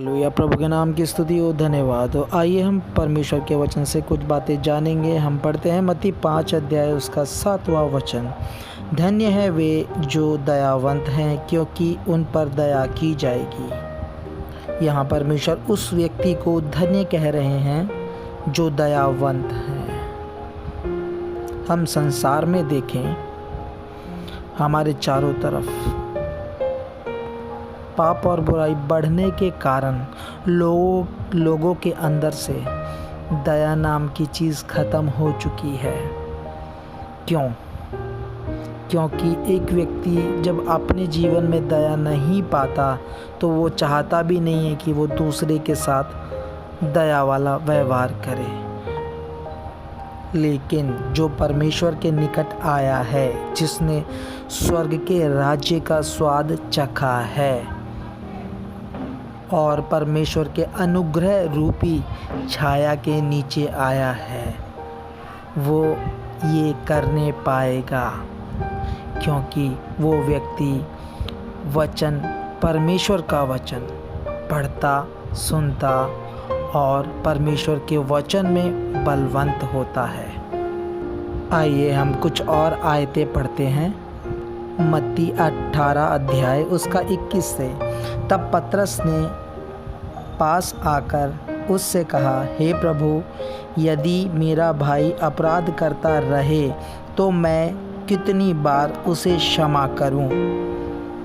Hallelujah. प्रभु के नाम की स्तुति हो, धन्यवाद हो। आइए हम परमेश्वर के वचन से कुछ बातें जानेंगे। हम पढ़ते हैं मत्ती 5 अध्याय उसका 7वां वचन। धन्य है वे जो दयावंत हैं, क्योंकि उन पर दया की जाएगी। यहाँ परमेश्वर उस व्यक्ति को धन्य कह रहे हैं जो दयावंत हैं। हम संसार में देखें, हमारे चारों तरफ पाप और बुराई बढ़ने के कारण लोगों के अंदर से दया नाम की चीज़ खत्म हो चुकी है। क्यों? क्योंकि एक व्यक्ति जब अपने जीवन में दया नहीं पाता तो वो चाहता भी नहीं है कि वो दूसरे के साथ दया वाला व्यवहार करे। लेकिन जो परमेश्वर के निकट आया है, जिसने स्वर्ग के राज्य का स्वाद चखा है और परमेश्वर के अनुग्रह रूपी छाया के नीचे आया है, वो ये करने पाएगा, क्योंकि वो व्यक्ति वचन, परमेश्वर का वचन पढ़ता, सुनता और परमेश्वर के वचन में बलवंत होता है। आइए हम कुछ और आयतें पढ़ते हैं। मत्ती 18 अध्याय उसका 21 से। तब पतरस ने पास आकर उससे कहा, हे प्रभु, यदि मेरा भाई अपराध करता रहे तो मैं कितनी बार उसे क्षमा करूं?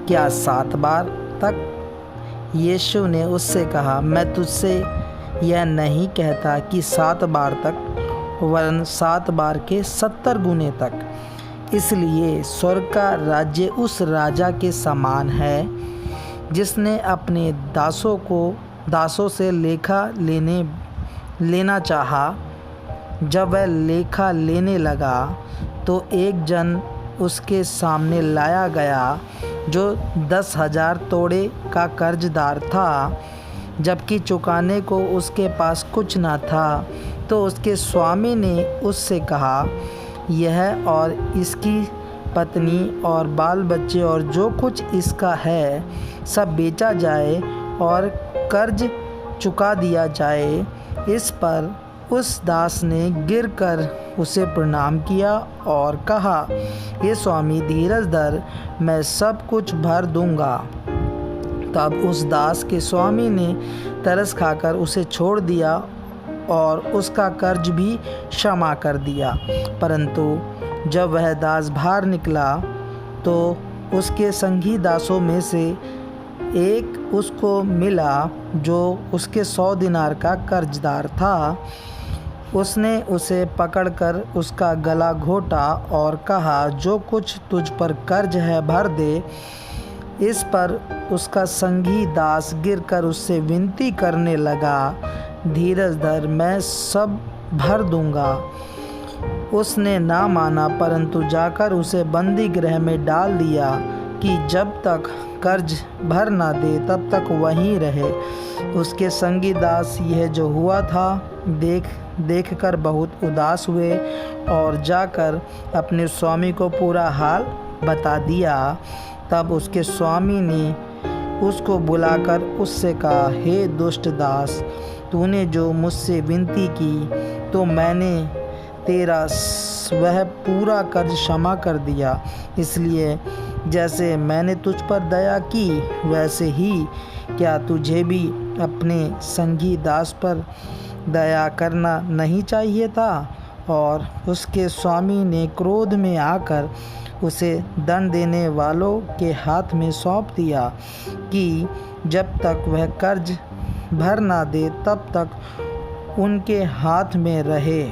क्या 7 बार तक? यीशु ने उससे कहा, मैं तुझसे यह नहीं कहता कि 7 बार तक, वरन 7 बार के 70 गुने तक। इसलिए स्वर्ग का राज्य उस राजा के समान है जिसने अपने दासों से लेखा लेना चाहा। जब वह लेखा लेने लगा तो एक जन उसके सामने लाया गया जो 10,000 तोड़े का कर्जदार था। जबकि चुकाने को उसके पास कुछ न था, तो उसके स्वामी ने उससे कहा, यह और इसकी पत्नी और बाल बच्चे और जो कुछ इसका है सब बेचा जाए और कर्ज चुका दिया जाए। इस पर उस दास ने गिरकर उसे प्रणाम किया और कहा, हे स्वामी, धीरज धर, मैं सब कुछ भर दूंगा। तब उस दास के स्वामी ने तरस खाकर उसे छोड़ दिया और उसका कर्ज भी क्षमा कर दिया। परंतु जब वह दास बाहर निकला तो उसके संगी दासों में से एक उसको मिला जो उसके 100 दिनार का कर्जदार था। उसने उसे पकड़कर उसका गला घोटा और कहा, जो कुछ तुझ पर कर्ज है भर दे। इस पर उसका संगी दास गिरकर उससे विनती करने लगा, धीरज धर, मैं सब भर दूंगा। उसने ना माना, परंतु जाकर उसे बंदी गृह में डाल दिया कि जब तक कर्ज भर ना दे तब तक वहीं रहे। उसके संगी दास यह जो हुआ था देख कर बहुत उदास हुए और जाकर अपने स्वामी को पूरा हाल बता दिया। तब उसके स्वामी ने उसको बुलाकर उससे कहा, हे दुष्ट दास, तूने जो मुझसे विनती की तो मैंने तेरा वह पूरा कर्ज क्षमा कर दिया। इसलिए जैसे मैंने तुझ पर दया की, वैसे ही क्या तुझे भी अपने संगी दास पर दया करना नहीं चाहिए था? और उसके स्वामी ने क्रोध में आकर उसे दंड देने वालों के हाथ में सौंप दिया कि जब तक वह कर्ज भर ना दे तब तक उनके हाथ में रहे।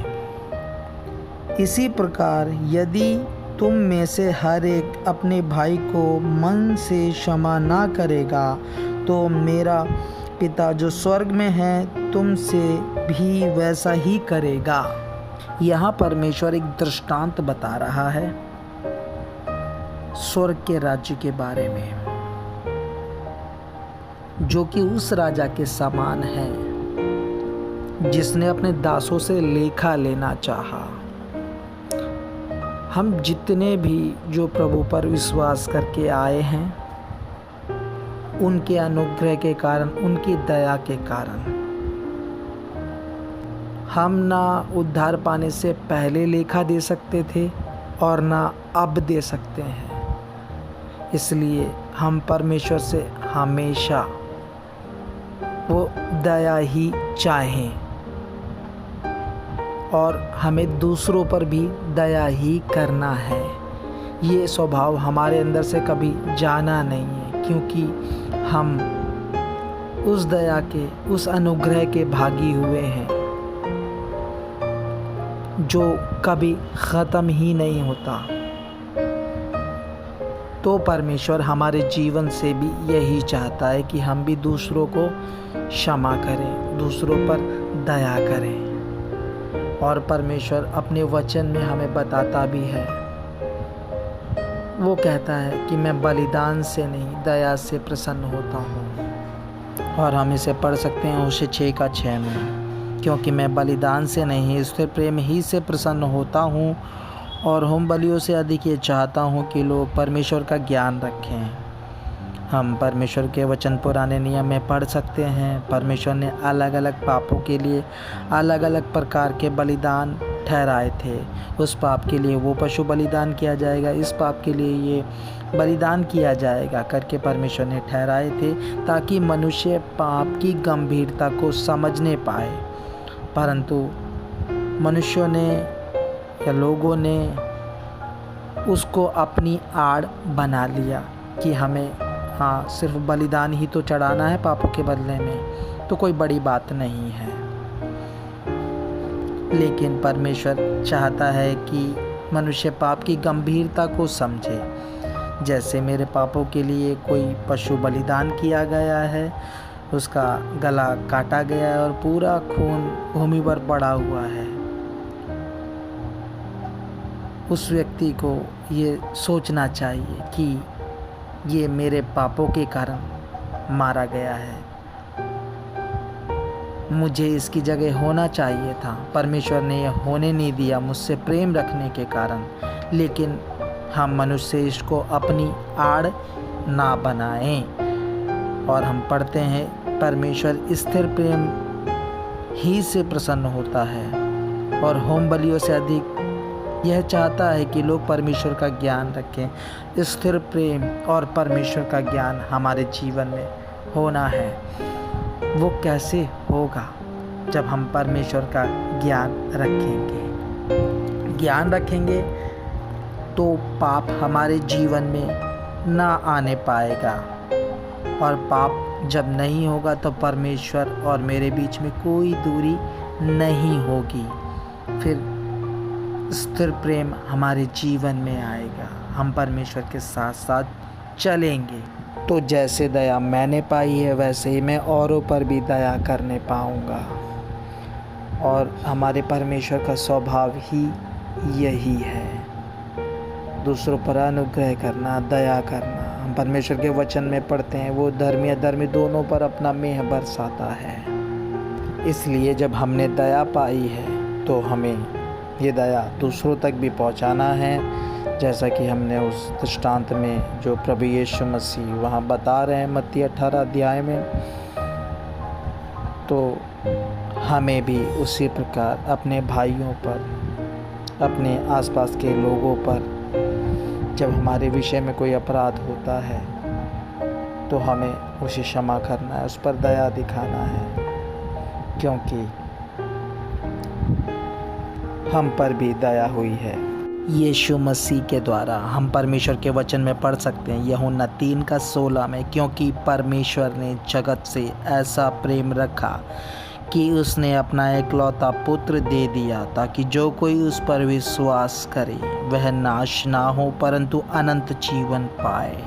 इसी प्रकार यदि तुम में से हर एक अपने भाई को मन से क्षमा ना करेगा तो मेरा पिता जो स्वर्ग में है तुमसे भी वैसा ही करेगा। यहाँ परमेश्वर एक दृष्टांत बता रहा है स्वर्ग के राज्य के बारे में, जो कि उस राजा के समान है जिसने अपने दासों से लेखा लेना चाहा। हम जितने भी जो प्रभु पर विश्वास करके आए हैं, उनके अनुग्रह के कारण, उनकी दया के कारण। हम ना उद्धार पाने से पहले लेखा दे सकते थे और ना अब दे सकते हैं। इसलिए हम परमेश्वर से हमेशा वो दया ही चाहें और हमें दूसरों पर भी दया ही करना है। ये स्वभाव हमारे अंदर से कभी जाना नहीं है, क्योंकि हम उस दया के, उस अनुग्रह के भागी हुए हैं जो कभी ख़त्म ही नहीं होता। तो परमेश्वर हमारे जीवन से भी यही चाहता है कि हम भी दूसरों को क्षमा करें, दूसरों पर दया करें। और परमेश्वर अपने वचन में हमें बताता भी है, वो कहता है कि मैं बलिदान से नहीं, दया से प्रसन्न होता हूँ। और हम इसे पढ़ सकते हैं होशे 6:6 में, क्योंकि मैं बलिदान से नहीं, स्थिर प्रेम ही से प्रसन्न होता हूँ और होम बलियों से अधिक ये चाहता हूँ कि लोग परमेश्वर का ज्ञान रखें। हम परमेश्वर के वचन पुराने नियम में पढ़ सकते हैं। परमेश्वर ने अलग अलग पापों के लिए अलग अलग प्रकार के बलिदान ठहराए थे। उस पाप के लिए वो पशु बलिदान किया जाएगा, इस पाप के लिए ये बलिदान किया जाएगा करके परमेश्वर ने ठहराए थे, ताकि मनुष्य पाप की गंभीरता को समझने पाए। परंतु मनुष्यों ने या लोगों ने उसको अपनी आड़ बना लिया कि हमें सिर्फ बलिदान ही तो चढ़ाना है पापों के बदले में, तो कोई बड़ी बात नहीं है। लेकिन परमेश्वर चाहता है कि मनुष्य पाप की गंभीरता को समझे। जैसे मेरे पापों के लिए कोई पशु बलिदान किया गया है, उसका गला काटा गया है और पूरा खून भूमि पर पड़ा हुआ है, उस व्यक्ति को ये सोचना चाहिए कि ये मेरे पापों के कारण मारा गया है, मुझे इसकी जगह होना चाहिए था। परमेश्वर ने यह होने नहीं दिया मुझसे प्रेम रखने के कारण। लेकिन हम मनुष्य इसको अपनी आड़ ना बनाएं। और हम पढ़ते हैं परमेश्वर स्थिर प्रेम ही से प्रसन्न होता है और होम बलियों से अधिक यह चाहता है कि लोग परमेश्वर का ज्ञान रखें। स्थिर प्रेम और परमेश्वर का ज्ञान हमारे जीवन में होना है। वो कैसे होगा? जब हम परमेश्वर का ज्ञान रखेंगे तो पाप हमारे जीवन में ना आने पाएगा। और पाप जब नहीं होगा तो परमेश्वर और मेरे बीच में कोई दूरी नहीं होगी। फिर स्थिर प्रेम हमारे जीवन में आएगा, हम परमेश्वर के साथ साथ चलेंगे। तो जैसे दया मैंने पाई है वैसे ही मैं औरों पर भी दया करने पाऊंगा। और हमारे परमेश्वर का स्वभाव ही यही है, दूसरों पर अनुग्रह करना, दया करना। हम परमेश्वर के वचन में पढ़ते हैं वो धर्मी अधर्मी दोनों पर अपना मेह बरसाता है। इसलिए जब हमने दया पाई है तो हमें ये दया दूसरों तक भी पहुंचाना है। जैसा कि हमने उस दृष्टांत में जो प्रभु यीशु मसीह वहाँ बता रहे हैं मत्ती 18 अध्याय में, तो हमें भी उसी प्रकार अपने भाइयों पर, अपने आसपास के लोगों पर जब हमारे विषय में कोई अपराध होता है तो हमें उसे क्षमा करना है, उस पर दया दिखाना है, क्योंकि हम पर भी दया हुई है यीशु मसीह के द्वारा। हम परमेश्वर के वचन में पढ़ सकते हैं यूहन्ना 3:16 में, क्योंकि परमेश्वर ने जगत से ऐसा प्रेम रखा कि उसने अपना एकलौता पुत्र दे दिया, ताकि जो कोई उस पर विश्वास करे वह नाश ना हो परंतु अनंत जीवन पाए।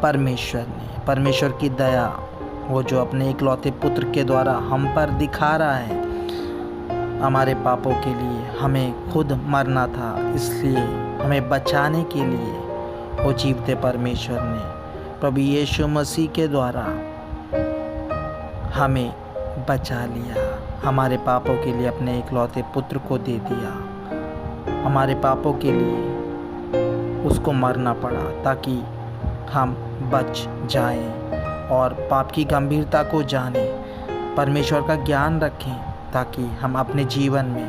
परमेश्वर की दया, वो जो अपने एकलौते पुत्र के द्वारा हम पर दिखा रहा है, हमारे पापों के लिए हमें खुद मरना था, इसलिए हमें बचाने के लिए वो जीवते परमेश्वर ने प्रभु यीशु मसीह के द्वारा हमें बचा लिया। हमारे पापों के लिए अपने एकलौते पुत्र को दे दिया। हमारे पापों के लिए उसको मरना पड़ा ताकि हम बच जाएं। और पाप की गंभीरता को जानें, परमेश्वर का ज्ञान रखें, ताकि हम अपने जीवन में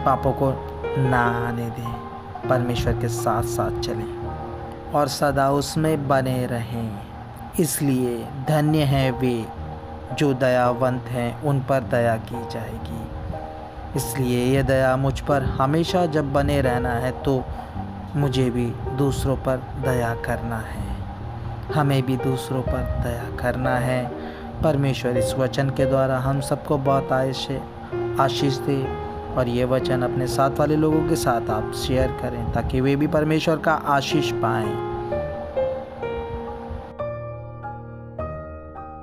पापों को ना आने दें, परमेश्वर के साथ साथ चलें और सदा उसमें बने रहें। इसलिए धन्य हैं वे जो दयावंत हैं, उन पर दया की जाएगी। इसलिए ये दया मुझ पर हमेशा जब बने रहना है, तो मुझे भी दूसरों पर दया करना है, हमें भी दूसरों पर दया करना है। परमेश्वर इस वचन के द्वारा हम सबको बहुत आशीष दे, और ये वचन अपने साथ वाले लोगों के साथ आप शेयर करें, ताकि वे भी परमेश्वर का आशीष पाएं।